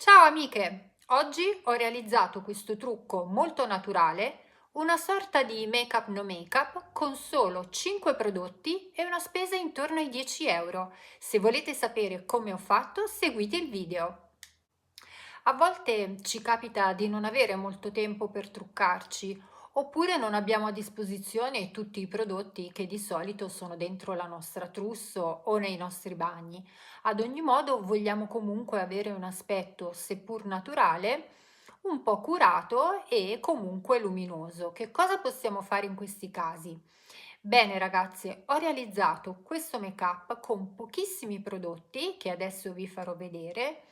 Ciao amiche! Oggi ho realizzato questo trucco molto naturale, una sorta di make-up no make-up con solo 5 prodotti e una spesa intorno ai 10 euro. Se volete sapere come ho fatto, seguite il video. A volte ci capita di non avere molto tempo per truccarci, oppure non abbiamo a disposizione tutti i prodotti che di solito sono dentro la nostra trousse o nei nostri bagni. Ad ogni modo, vogliamo comunque avere un aspetto, seppur naturale, un po' curato e comunque luminoso. Che cosa possiamo fare in questi casi? Bene ragazze, ho realizzato questo make-up con pochissimi prodotti che adesso vi farò vedere,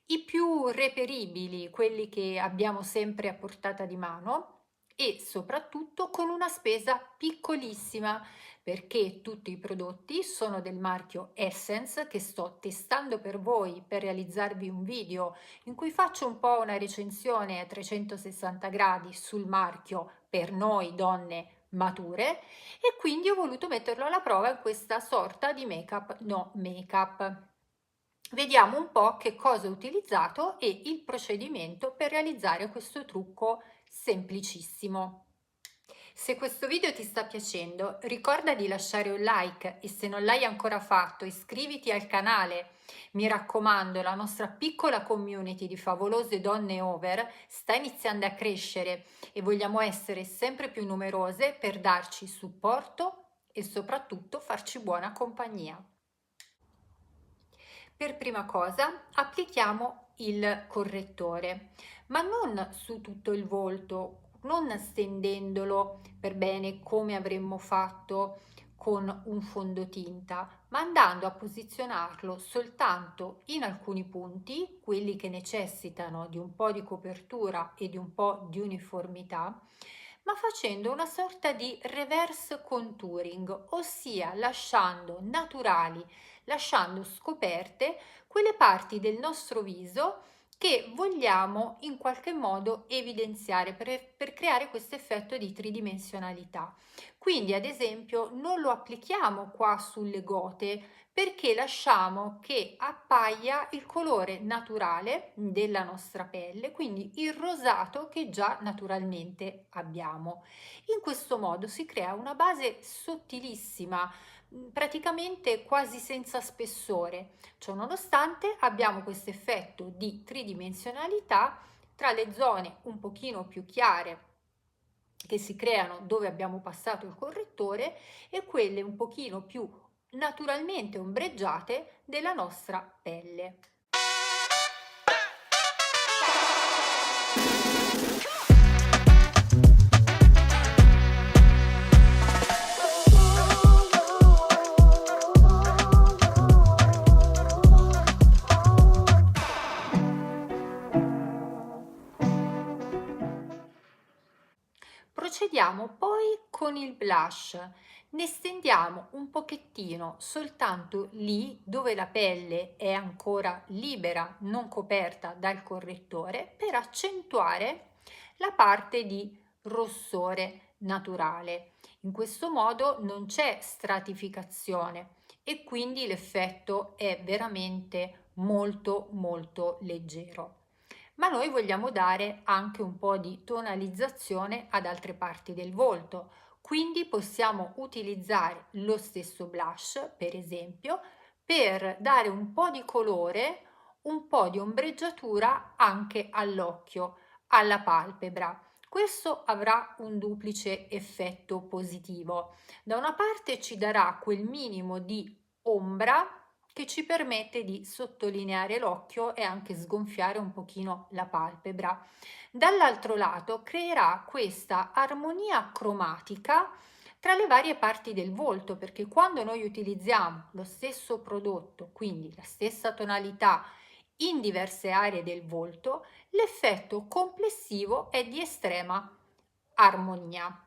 i più reperibili, quelli che abbiamo sempre a portata di mano e soprattutto con una spesa piccolissima perché tutti i prodotti sono del marchio Essence che sto testando per voi per realizzarvi un video in cui faccio un po' una recensione a 360 gradi sul marchio per noi donne mature e quindi ho voluto metterlo alla prova in questa sorta di make-up no make-up. Vediamo un po' che cosa ho utilizzato e il procedimento per realizzare questo trucco semplicissimo. Se questo video ti sta piacendo, ricorda di lasciare un like e se non l'hai ancora fatto, iscriviti al canale. Mi raccomando, la nostra piccola community di favolose donne over sta iniziando a crescere e vogliamo essere sempre più numerose per darci supporto e soprattutto farci buona compagnia. Per prima cosa applichiamo il correttore, ma non su tutto il volto, non stendendolo per bene come avremmo fatto con un fondotinta, ma andando a posizionarlo soltanto in alcuni punti, quelli che necessitano di un po' di copertura e di un po' di uniformità, ma facendo una sorta di reverse contouring, ossia lasciando naturali, lasciando scoperte quelle parti del nostro viso che vogliamo in qualche modo evidenziare per creare questo effetto di tridimensionalità. Quindi, ad esempio, non lo applichiamo qua sulle gote perché lasciamo che appaia il colore naturale della nostra pelle, quindi il rosato che già naturalmente abbiamo. In questo modo si crea una base sottilissima, praticamente quasi senza spessore. Ciò nonostante abbiamo questo effetto di tridimensionalità tra le zone un pochino più chiare che si creano dove abbiamo passato il correttore e quelle un pochino più naturalmente ombreggiate della nostra pelle. Procediamo poi con il blush. Ne stendiamo un pochettino soltanto lì dove la pelle è ancora libera, non coperta dal correttore, per accentuare la parte di rossore naturale. In questo modo non c'è stratificazione e quindi l'effetto è veramente molto leggero. Ma noi vogliamo dare anche un po' di tonalizzazione ad altre parti del volto, quindi possiamo utilizzare lo stesso blush, per esempio, per dare un po' di colore, un po' di ombreggiatura anche all'occhio, alla palpebra. Questo avrà un duplice effetto positivo. Da una parte ci darà quel minimo di ombra che ci permette di sottolineare l'occhio e anche sgonfiare un pochino la palpebra. Dall'altro lato creerà questa armonia cromatica tra le varie parti del volto, perché quando noi utilizziamo lo stesso prodotto, quindi la stessa tonalità in diverse aree del volto, l'effetto complessivo è di estrema armonia.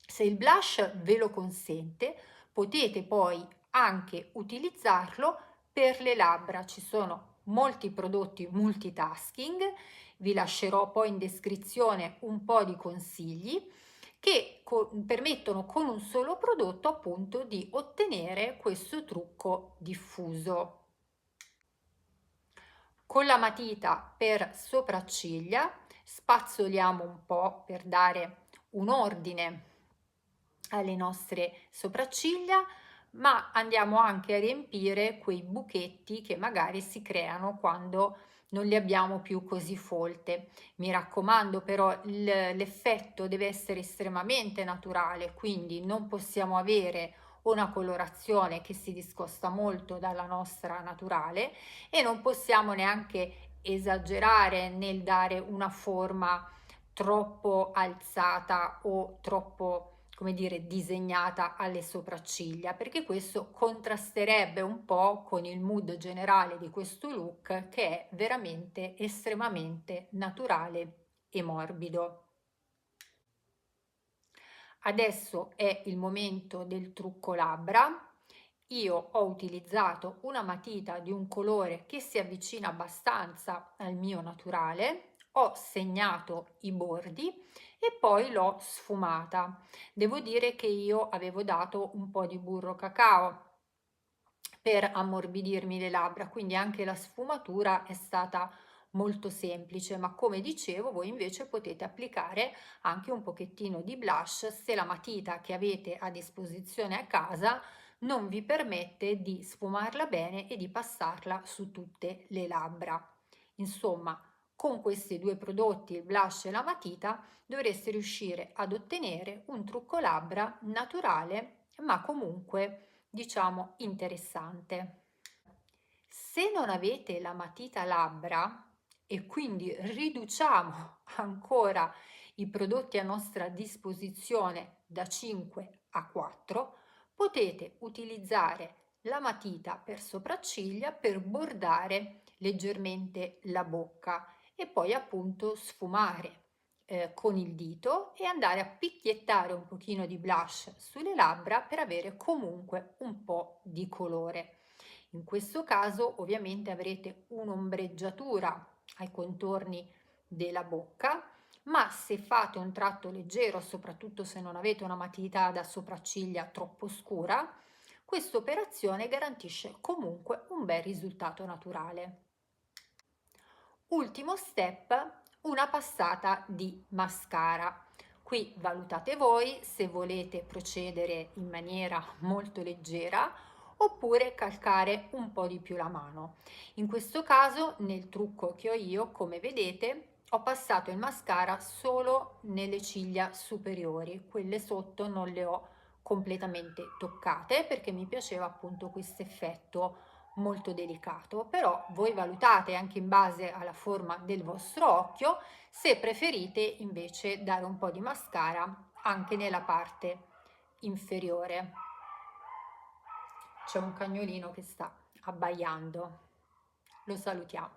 Se il blush ve lo consente, potete poi anche utilizzarlo per le labbra. Ci sono molti prodotti multitasking, vi lascerò poi in descrizione un po' di consigli che permettono con un solo prodotto appunto di ottenere questo trucco diffuso. Con la matita per sopracciglia spazzoliamo un po' per dare un ordine alle nostre sopracciglia, ma andiamo anche a riempire quei buchetti che magari si creano quando non le abbiamo più così folte. Mi raccomando però l'effetto deve essere estremamente naturale, quindi non possiamo avere una colorazione che si discosta molto dalla nostra naturale e non possiamo neanche esagerare nel dare una forma troppo alzata o troppo, come dire, disegnata alle sopracciglia, perché questo contrasterebbe un po' con il mood generale di questo look, che è veramente estremamente naturale e morbido. Adesso è il momento del trucco labbra. Io ho utilizzato una matita di un colore che si avvicina abbastanza al mio naturale, ho segnato i bordi e poi l'ho sfumata. Devo dire che io avevo dato un po' di burro cacao per ammorbidirmi le labbra, quindi anche la sfumatura è stata molto semplice, ma come dicevo voi invece potete applicare anche un pochettino di blush se la matita che avete a disposizione a casa non vi permette di sfumarla bene e di passarla su tutte le labbra. Insomma, con questi due prodotti, il blush e la matita, dovreste riuscire ad ottenere un trucco labbra naturale, ma comunque diciamo interessante. Se non avete la matita labbra e quindi riduciamo ancora i prodotti a nostra disposizione da 5 a 4, potete utilizzare la matita per sopracciglia per bordare leggermente la bocca e poi appunto sfumare con il dito e andare a picchiettare un pochino di blush sulle labbra per avere comunque un po' di colore. In questo caso ovviamente avrete un'ombreggiatura ai contorni della bocca, ma se fate un tratto leggero, soprattutto se non avete una matita da sopracciglia troppo scura, questa operazione garantisce comunque un bel risultato naturale. Ultimo step, una passata di mascara. Qui valutate voi se volete procedere in maniera molto leggera oppure calcare un po' di più la mano. In questo caso, nel trucco che ho io, come vedete, ho passato il mascara solo nelle ciglia superiori, quelle sotto non le ho completamente toccate perché mi piaceva appunto questo effetto molto delicato, però voi valutate anche in base alla forma del vostro occhio se preferite invece dare un po' di mascara anche nella parte inferiore. C'è un cagnolino che sta abbaiando, lo salutiamo.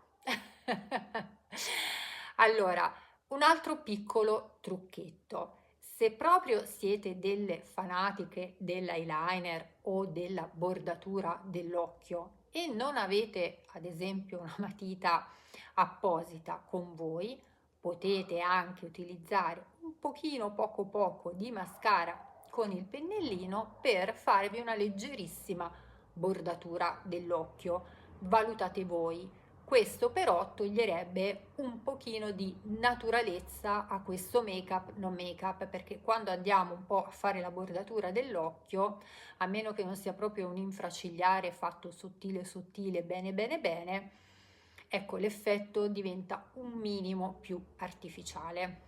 Allora, un altro piccolo trucchetto. Se proprio siete delle fanatiche dell'eyeliner o della bordatura dell'occhio e non avete ad esempio una matita apposita con voi, potete anche utilizzare un pochino poco di mascara con il pennellino per farvi una leggerissima bordatura dell'occhio. Valutate voi. Questo però toglierebbe un pochino di naturalezza a questo make-up, non make-up, perché quando andiamo un po' a fare la bordatura dell'occhio, a meno che non sia proprio un infracigliare fatto sottile, bene, ecco l'effetto diventa un minimo più artificiale.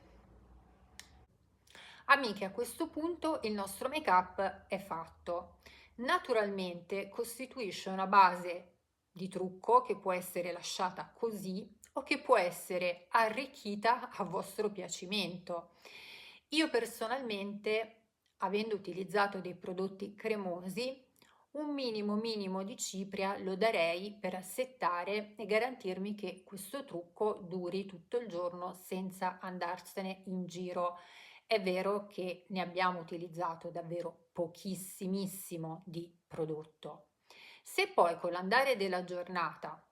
Amiche, a questo punto il nostro make-up è fatto. Naturalmente costituisce una base di trucco che può essere lasciata così o che può essere arricchita a vostro piacimento. Io personalmente, avendo utilizzato dei prodotti cremosi, un minimo di cipria lo darei per settare e garantirmi che questo trucco duri tutto il giorno senza andarsene in giro. È vero che ne abbiamo utilizzato davvero pochissimissimo di prodotto. Se poi con l'andare della giornata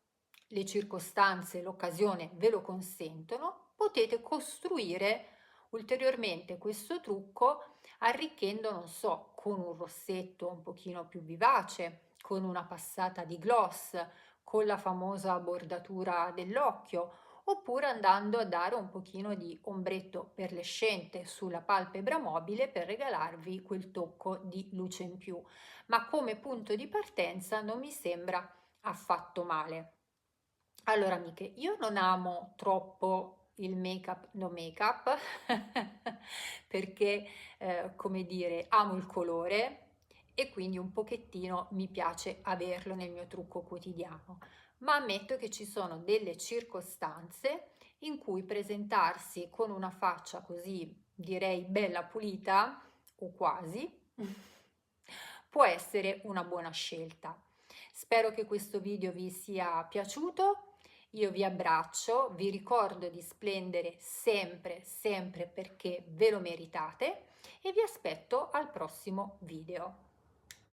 le circostanze, l'occasione ve lo consentono, potete costruire ulteriormente questo trucco arricchendo, non so, con un rossetto un pochino più vivace, con una passata di gloss, con la famosa bordatura dell'occhio, oppure andando a dare un pochino di ombretto perlescente sulla palpebra mobile per regalarvi quel tocco di luce in più. Ma come punto di partenza non mi sembra affatto male. Allora, amiche, io non amo troppo il make-up no make-up perché, come dire, amo il colore e quindi un pochettino mi piace averlo nel mio trucco quotidiano, ma ammetto che ci sono delle circostanze in cui presentarsi con una faccia così, direi bella pulita o quasi, può essere una buona scelta. Spero che questo video vi sia piaciuto. Io vi abbraccio, vi ricordo di splendere sempre, sempre perché ve lo meritate e vi aspetto al prossimo video.